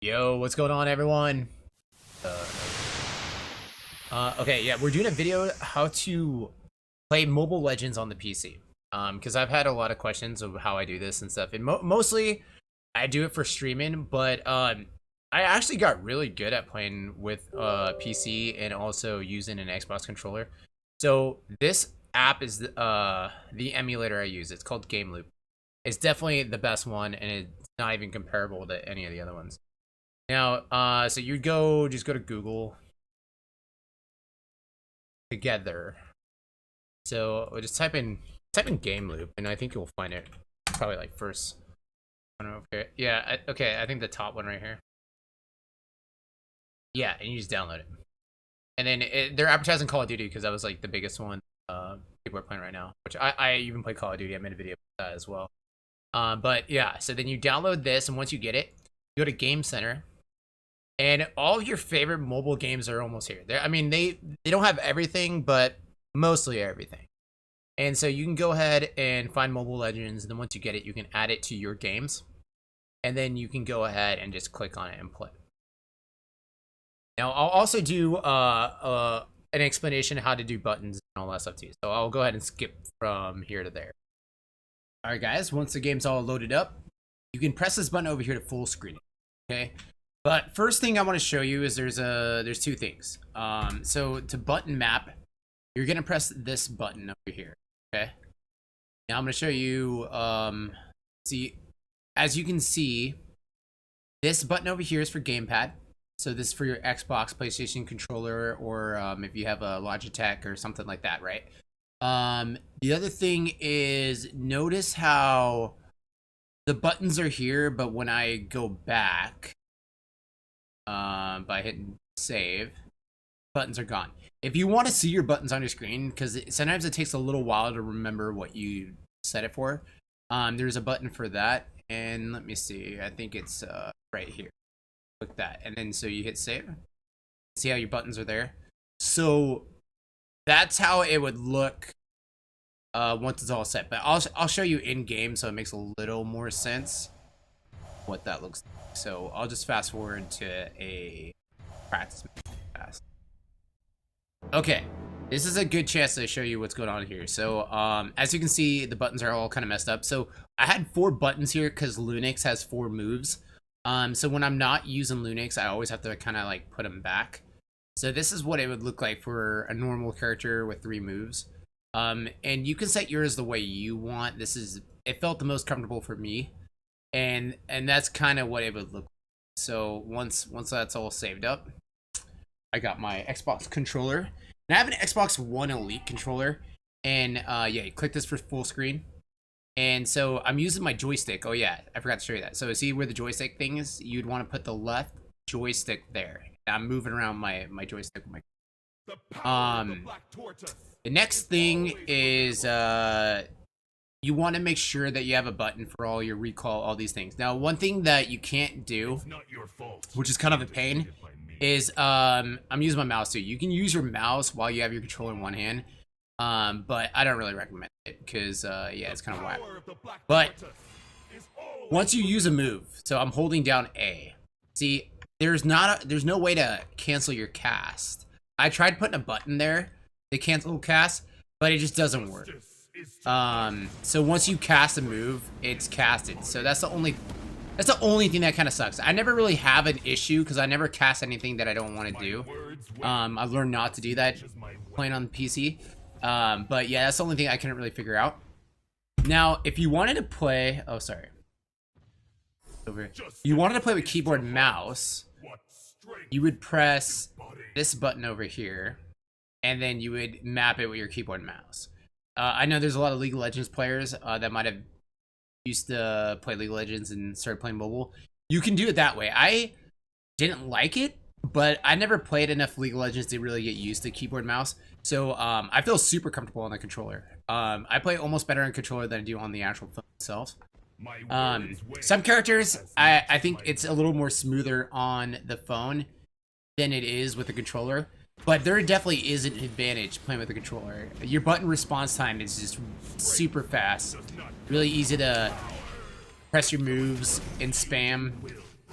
Yo, what's going on, everyone? Okay, yeah, we're doing a video how to play Mobile Legends on the PC. Because I've had a lot of questions of how I do this and stuff, and mostly I do it for streaming. But I actually got really good at playing with PC and also using an Xbox controller. So this app is the emulator I use. It's called Game Loop. It's definitely the best one, and it's not even comparable to any of the other ones. Now, so you'd just go to Google together. So we'll just type in game loop, and I think you'll find it probably like first. I don't know. Okay, yeah, okay. I think the top one right here. Yeah, and you just download it, and then they're advertising Call of Duty because that was like the biggest one people are playing right now. Which I even play Call of Duty. I made a video about that as well. But yeah, so then you download this, and once you get it, you go to Game Center. And all of your favorite mobile games are almost here. I mean, they don't have everything, but mostly everything. And so you can go ahead and find Mobile Legends, and then once you get it, you can add it to your games. And then you can go ahead and just click on it and play. Now, I'll also do an explanation of how to do buttons and all that stuff too. So I'll go ahead and skip from here to there. All right, guys, once the game's all loaded up, you can press this button over here to full screen it, okay? But first thing I want to show you is there's two things. So to button map, you're gonna press this button over here. Okay. Now I'm gonna show you. See, as you can see, this button over here is for gamepad. So this is for your Xbox, PlayStation controller, or if you have a Logitech or something like that, right? The other thing is notice how the buttons are here, but when I go back. By hitting save, buttons are gone. If you want to see your buttons on your screen, because sometimes it takes a little while to remember what you set it for, there's a button for that, and let me see, I think it's right here. Click that, and then so you hit save. See how your buttons are there? So that's how it would look once it's all set. But I'll show you in game, so it makes a little more sense what that looks like. So I'll just fast forward to a practice pass. Okay, this is a good chance to show you what's going on here. So as you can see, the buttons are all kind of messed up. So I had 4 buttons here because Lunix has 4 moves. So when I'm not using Lunix, I always have to kind of like put them back. So this is what it would look like for a normal character with 3 moves. And you can set yours the way you want. It felt the most comfortable for me. And that's kind of what it would look like. So once that's all saved up, I got my Xbox controller, and I have an Xbox One Elite controller, and yeah, you click this for full screen. And so I'm using my joystick. Oh yeah, I forgot to show you that. So see where the joystick thing is? You'd want to put the left joystick there. I'm moving around my joystick with my the next thing is you want to make sure that you have a button for all your recall, all these things. Now, one thing that you can't do, which is kind of a pain, is I'm using my mouse too. You can use your mouse while you have your controller in one hand, but I don't really recommend it because yeah, it's kind of whack. But once you use a move, so I'm holding down A. See, there's no way to cancel your cast. I tried putting a button there to cancel cast, but it just doesn't work. So once you cast a move, it's casted. So that's the only thing that kind of sucks. I never really have an issue because I never cast anything that I don't want to do. I've learned not to do that playing on the PC. But yeah, that's the only thing I couldn't really figure out. Now, if you wanted to play, oh sorry, you wanted to play with keyboard and mouse, you would press this button over here, and then you would map it with your keyboard and mouse. I know there's a lot of League of Legends players that might have used to play League of Legends and started playing mobile. You can do it that way. I didn't like it, but I never played enough League of Legends to really get used to keyboard and mouse. So I feel super comfortable on the controller. I play almost better on controller than I do on the actual phone itself. Some characters, I think it's a little more smoother on the phone than it is with the controller. But there definitely is an advantage playing with the controller. Your button response time is just super fast. Really easy to press your moves and spam.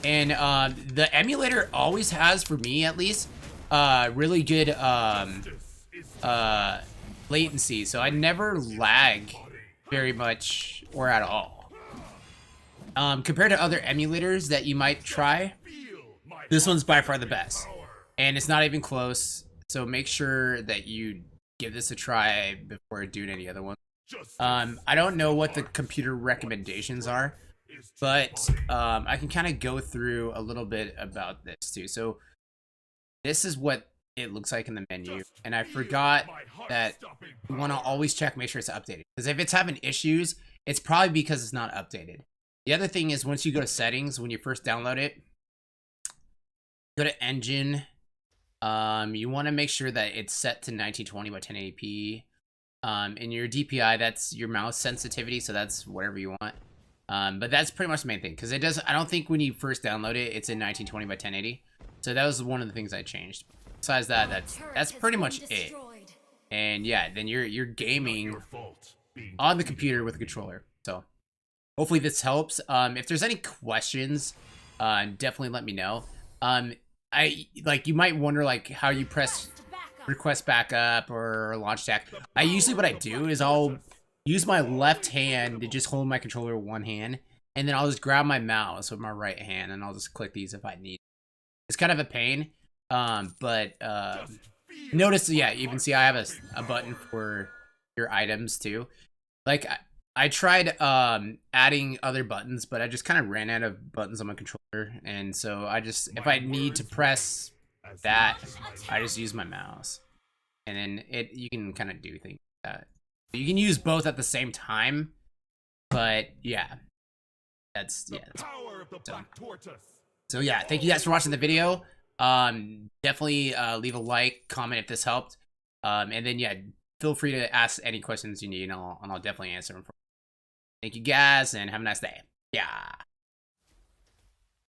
And the emulator always has, for me at least, really good latency, so I never lag very much or at all. Compared to other emulators that you might try, this one's by far the best, and it's not even close. So make sure that you give this a try before doing any other one. I don't know what the computer recommendations are, but I can kind of go through a little bit about this too. So this is what it looks like in the menu, and I forgot that you want to always check, make sure it's updated, because if it's having issues, it's probably because it's not updated. The other thing is, once you go to settings, when you first download it, go to engine. You want to make sure that it's set to 1920 by 1080p. In your DPI, that's your mouse sensitivity, so that's whatever you want. But that's pretty much the main thing, because it does. I don't think when you first download it, it's in 1920 by 1080. So that was one of the things I changed. Besides that, that's pretty much it. And yeah, then you're gaming on the computer with a controller. So hopefully this helps. If there's any questions, definitely let me know. You might wonder like how you press request backup or launch attack. Usually what I do is I'll use my left hand to just hold my controller with one hand, and then I'll just grab my mouse with my right hand, and I'll just click these if I need. It's kind of a pain, but notice, yeah, you can see I have a button for your items too. Like I tried adding other buttons, but I just kind of ran out of buttons on my controller, and so I just, if I need to press that, I just use my mouse, and then you can kind of do things like that. You can use both at the same time, but yeah, that's so yeah. Thank you guys for watching the video. Definitely leave a like, comment if this helped, and then yeah, feel free to ask any questions you need, and I'll definitely answer them. Thank you guys, and have a nice day. Yeah.